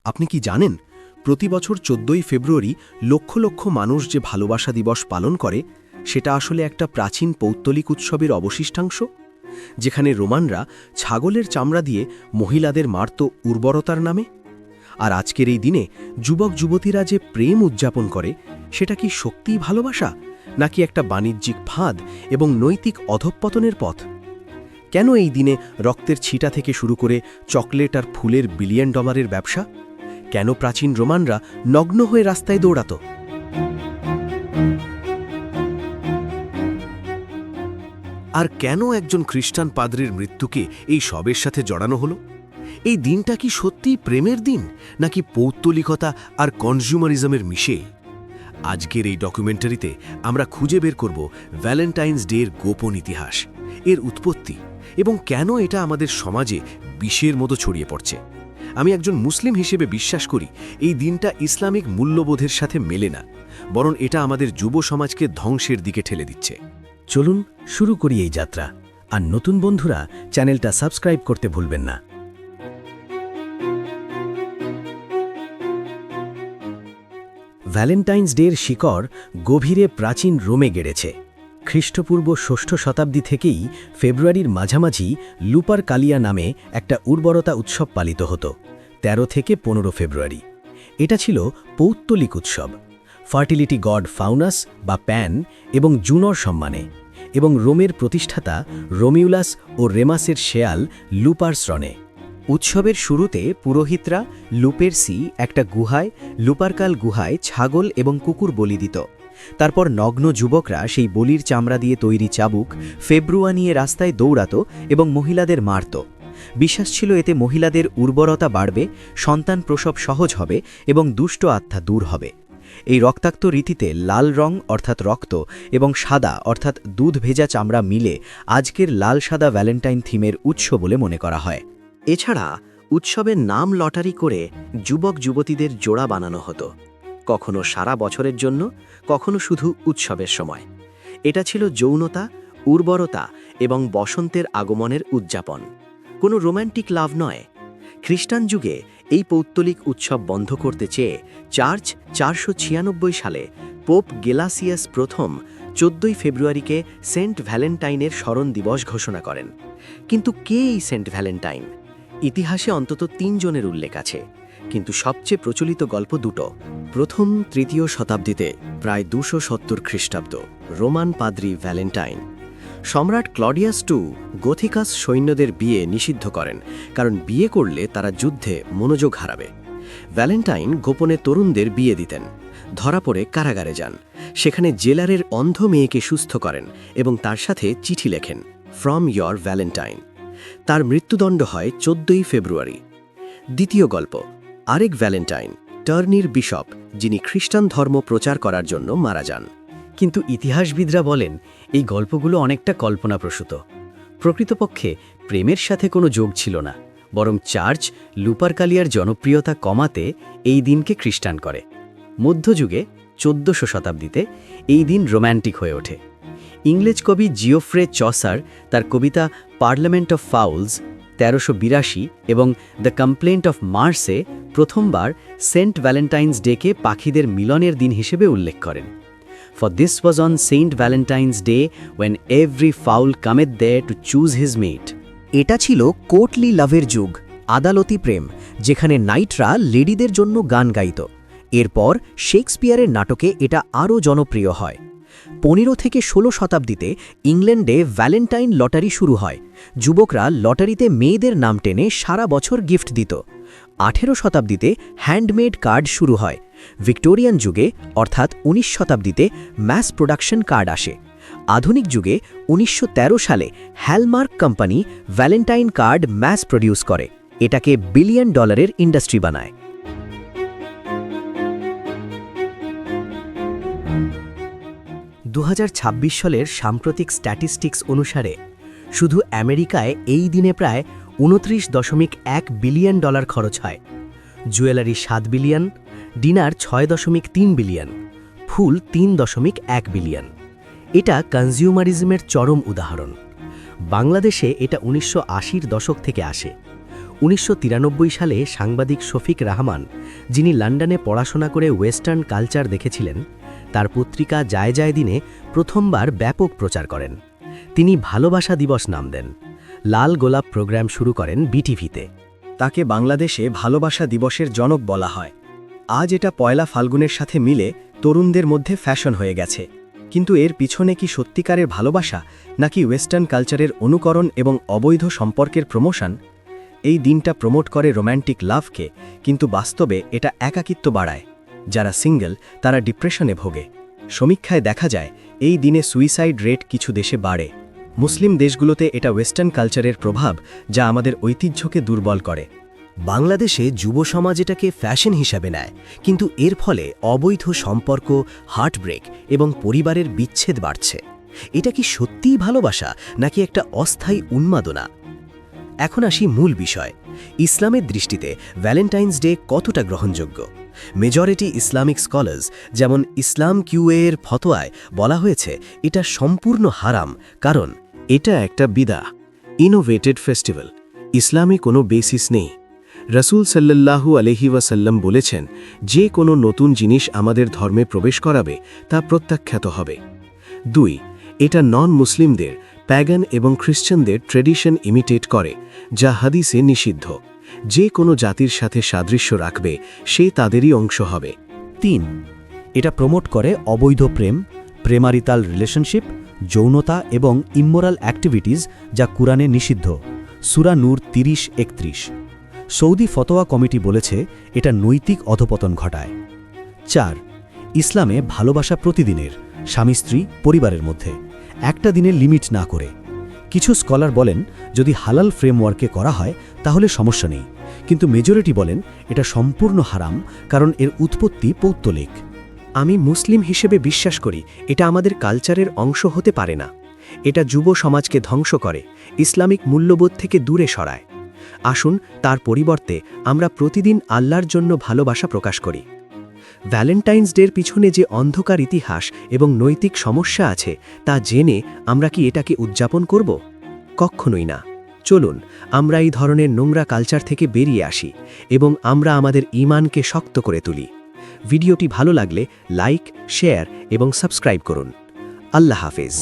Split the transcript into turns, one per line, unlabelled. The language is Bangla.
আপনি কি জানেন প্রতি বছর 14ই ফেব্রুয়ারি লক্ষ লক্ষ মানুষ যে ভালোবাসা দিবস পালন করে সেটা আসলে একটা প্রাচীন পৌত্তলিক উৎসবের অবশিষ্টাংশ, যেখানে রোমানরা ছাগলের চামড়া দিয়ে মহিলাদের মারত উর্বরতার নামে। আর আজকের এই দিনে যুবক যুবতীরা যে প্রেম উদযাপন করে সেটা কি সত্যিই ভালোবাসা, নাকি একটা বাণিজ্যিক ফাঁদ এবং নৈতিক অধঃপতনের পথ? কেন এই দিনে রক্তের ছিটা থেকে শুরু করে চকলেট আর ফুলের বিলিয়ন ডলারের ব্যবসা? কেন প্রাচীন রোমানরা নগ্ন হয়ে রাস্তায় দৌড়াত?
আর কেন একজন খ্রিস্টান পাদ্রীর মৃত্যুকে এই সবের সাথে জড়ানো হলো? এই দিনটা কি সত্যিই প্রেমের দিন, নাকি পৌত্তলিকতা আর কনজিউমারিজমের মিশে? আজকের এই ডকুমেন্টারিতে আমরা খুঁজে বের করব ভ্যালেন্টাইন্স ডে এর গোপন ইতিহাস, এর উৎপত্তি এবং কেন এটা আমাদের সমাজে বিষের মতো ছড়িয়ে পড়ছে। আমি একজন মুসলিম হিসেবে বিশ্বাস করি এই দিনটা ইসলামিক মূল্যবোধের সাথে মেলে না, বরং এটা আমাদের যুব সমাজকে ধ্বংসের দিকে ঠেলে দিচ্ছে।
চলুন শুরু করি এই যাত্রা। আর নতুন বন্ধুরা চ্যানেলটা সাবস্ক্রাইব করতে ভুলবেন না। ভ্যালেন্টাইন্স ডের শিকড় গভীরে প্রাচীন রোমে গেড়েছে। খ্রিস্টপূর্ব ষষ্ঠ শতাব্দী থেকেই ফেব্রুয়ারির মাঝামাঝি লুপারকালিয়া নামে একটা উর্বরতা উৎসব পালিত হতো। 13 থেকে 15 ফেব্রুয়ারি এটা ছিল পৌত্তলিক উৎসব, ফার্টিলিটি গড ফাউনাস বা প্যান এবং জুনোর সম্মানে, এবং রোমের প্রতিষ্ঠাতা রোমিউলাস ও রেমাসের শেয়াল লুপারসরনে।
উৎসবের শুরুতে পুরোহিতরা লুপেরসি একটা গুহায়, লুপারকাল গুহায় ছাগল এবং কুকুর বলি দিত। তারপর নগ্ন যুবকরা সেই বলির চামড়া দিয়ে তৈরি চাবুক ফেব্রুয়া নিয়ে রাস্তায় দৌড়াত এবং মহিলাদের মারত। বিশ্বাস ছিল এতে মহিলাদের উর্বরতা বাড়বে, সন্তান প্রসব সহজ হবে এবং দুষ্ট আত্মা দূর হবে। এই রক্তাক্ত রীতিতে লাল রং অর্থাৎ রক্ত এবং সাদা অর্থাৎ দুধ ভেজা চামড়া মিলে আজকের লাল সাদা ভ্যালেন্টাইন থিমের উৎস বলে মনে করা হয়। এছাড়া উৎসবের নাম লটারি করে যুবক যুবতীদের জোড়া বানানো হতো, কখনো সারা বছরের জন্য, কখনো শুধু উৎসবের সময়। এটা ছিল যৌনতা, উর্বরতা এবং বসন্তের আগমনের উদযাপন, কোনো রোম্যান্টিক লাভ নয়। খ্রিস্টান যুগে এই পৌত্তলিক উৎসব বন্ধ করতে চেয়ে চার্চ 496 সালে পোপ গেলাসিয়াস প্রথম 14ই ফেব্রুয়ারিকে সেন্ট ভ্যালেন্টাইনের স্মরণ দিবস ঘোষণা করেন। কিন্তু কে এই সেন্ট ভ্যালেন্টাইন? ইতিহাসে অন্তত 3 জনের উল্লেখ আছে, কিন্তু সবচেয়ে প্রচলিত গল্প দুটো। প্রথম 3য় শতাব্দীতে প্রায় 270 খ্রিস্টাব্দ রোমান পাদ্রী ভ্যালেন্টাইন। সম্রাট ক্লডিয়াস গোথিকাস সৈন্যদের বিয়ে নিষিদ্ধ করেন, কারণ বিয়ে করলে তারা যুদ্ধে মনোযোগ হারাবে। ভ্যালেন্টাইন গোপনে তরুণদের বিয়ে দিতেন, ধরা পড়ে কারাগারে যান। সেখানে জেলারের অন্ধ মেয়েকে সুস্থ করেন এবং তার সাথে চিঠি লেখেন, ফ্রম ইয়র ভ্যালেন্টাইন। তার মৃত্যুদণ্ড হয় 14ই ফেব্রুয়ারি। দ্বিতীয় গল্প, আরেক ভ্যালেন্টাইন, টার্নির বিশপ, যিনি খ্রিস্টান ধর্ম প্রচার করার জন্য মারা যান। কিন্তু ইতিহাসবিদরা বলেন এই গল্পগুলো অনেকটা কল্পনাপ্রসূত। প্রকৃতপক্ষে প্রেমের সাথে কোনো যোগ ছিল না, বরং চার্চ লুপারকালিয়ার জনপ্রিয়তা কমাতে এই দিনকে খ্রিস্টান করে। মধ্যযুগে 1400 শতাব্দীতে এই দিন রোম্যান্টিক হয়ে ওঠে। ইংরেজ কবি জিওফ্রে চসার তার কবিতা পার্লামেন্ট অফ ফাউলস 1382 এবং দ্য কমপ্লেন্ট অফ মার্সে প্রথমবার সেন্ট ভ্যালেন্টাইন্স ডেকে পাখিদের মিলনের দিন হিসেবে উল্লেখ করেন। For this was on Saint Valentine's Day when every fowl cometh there to choose his mate.
এটা ছিল কোর্টলি লাভের যুগ, আদালতি প্রেম, যেখানে নাইটরা লেডিদের জন্য গান গাইত। এরপর শেক্সপিয়ারের নাটকে এটা আরও জনপ্রিয় হয়। 15 থেকে 16 শতাব্দীতে ইংল্যান্ডে ভ্যালেন্টাইন লটারি শুরু হয়। যুবকরা লটারিতে মেয়েদের নাম টেনে সারা বছর গিফট দিত। 18 শতাব্দীতে হ্যান্ডমেড কার্ড শুরু হয়। ভিক্টোরিয়ান যুগে অর্থাৎ 19 শতাব্দীতে ম্যাস প্রোডাকশন কার্ড আসে। আধুনিক যুগে 1913 সালে Hallmark company Valentine card mass produce করে, এটাকে বিলিয়ন ডলারের ইন্ডাস্ট্রি বানায়। 2026 সালের সাম্প্রতিক স্ট্যাটিস্টিক্স অনুসারে শুধু আমেরিকায় এই দিনে প্রায় 29.1 বিলিয়ন ডলার খরচ হয়। জুয়েলারি 7 বিলিয়ন, ডিনার 6.3 বিলিয়ন, ফুল 3.1 বিলিয়ন। এটা কনজিউমারিজমের চরম উদাহরণ। বাংলাদেশে এটা 1980-র দশক থেকে আসে।
1993 সালে সাংবাদিক শফিক রহমান, যিনি লন্ডনে পড়াশোনা করে ওয়েস্টার্ন কালচার দেখেছিলেন, তার পত্রিকা যায় যায় দিনে প্রথমবার ব্যাপক প্রচার করেন। তিনি ভালোবাসা দিবস নাম দেন। লাল গোলাপ প্রোগ্রাম শুরু করেন বিটিভিতে।
তাকে বাংলাদেশে ভালোবাসা দিবসের জনক বলা হয়। আজ এটা পয়লা ফাল্গুনের সাথে মিলে তরুণদের মধ্যে ফ্যাশন হয়ে গেছে। কিন্তু এর পিছনে কি সত্যিকারের ভালোবাসা, নাকি ওয়েস্টার্ন কালচারের অনুকরণ এবং অবৈধ সম্পর্কের প্রমোশন? এই দিনটা প্রমোট করে রোম্যান্টিক লাভকে, কিন্তু বাস্তবে এটা একাকিত্ব বাড়ায়। যারা সিঙ্গেল তারা ডিপ্রেশনে ভোগে। সমীক্ষায় দেখা যায় এই দিনে সুইসাইড রেট কিছু দেশে বাড়ে। মুসলিম দেশগুলোতে এটা ওয়েস্টার্ন কালচারের প্রভাব, যা আমাদের ঐতিহ্যকে দুর্বল করে।
বাংলাদেশে যুব সমাজ এটাকে ফ্যাশন হিসাবে নেয়, কিন্তু এর ফলে অবৈধ সম্পর্ক, হার্টব্রেক এবং পরিবারের বিচ্ছেদ বাড়ছে। এটা কি সত্যিই ভালোবাসা, নাকি একটা অস্থায়ী উন্মাদনা? এখন আসি মূল বিষয়। ইসলামের দৃষ্টিতে ভ্যালেন্টাইন্স ডে কতটা গ্রহণযোগ্য? মেজরিটি ইসলামিক স্কলার্স, যেমন ইসলাম কিউএর ফতোয়ায় বলা হয়েছে এটা সম্পূর্ণ হারাম, কারণ
এটা একটা বিদা, ইনোভেটেড ফেস্টিভ্যাল। ইসলামে কোনো বেসিস নেই। রাসূল সাল্লাল্লাহু আলাইহি ওয়াসাল্লাম বলেছেন, যে কোনো নতুন জিনিস আমাদের ধর্মে প্রবেশ করাবে তা প্রত্যাখ্যাত হবে। 2. এটা নন মুসলিমদের, প্যাগান এবং খ্রিশ্চানদের ট্রেডিশন ইমিটেট করে, যা হাদিসে নিষিদ্ধ। যে কোনো জাতির সাথে সাদৃশ্য রাখবে সে তাদেরই অংশ হবে।
3. এটা প্রমোট করে অবৈধ প্রেম, প্রেমারিতাল রিলেশনশিপ, যৌনতা এবং ইমোরাল অ্যাক্টিভিটিস, যা কুরআনে নিষিদ্ধ। সূরা নূর 30-31। সৌদি ফতোয়া কমিটি বলেছে এটা নৈতিক অধপতন ঘটায়। 4. ইসলামে ভালোবাসা প্রতিদিনের, স্বামী স্ত্রী পরিবারের মধ্যে, একটা দিনের লিমিট না করে। কিছু স্কলার বলেন যদি হালাল ফ্রেমওয়ার্কে করা হয় তাহলে সমস্যা নেই, কিন্তু মেজরিটি বলেন এটা সম্পূর্ণ হারাম, কারণ এর উৎপত্তি পৌত্তলিক।
আমি মুসলিম হিসেবে বিশ্বাস করি এটা আমাদের কালচারের অংশ হতে পারে না। এটা যুব সমাজকে ধ্বংস করে, ইসলামিক মূল্যবোধ থেকে দূরে সরায়। আসুন তার পরিবর্তে আমরা প্রতিদিন আল্লাহর জন্য ভালোবাসা প্রকাশ করি। ভ্যালেন্টাইন্স ডের পিছনে যে অন্ধকার ইতিহাস এবং নৈতিক সমস্যা আছে তা জেনে আমরা কি এটাকে উদযাপন করব? কখনোই না। চলুন আমরা এই ধরনের নোংরা কালচার থেকে বেরিয়ে আসি এবং আমরা আমাদের ঈমানকে শক্ত করে তুলি। ভিডিওটি ভালো লাগলে লাইক, শেয়ার এবং সাবস্ক্রাইব করুন। আল্লাহ হাফেজ।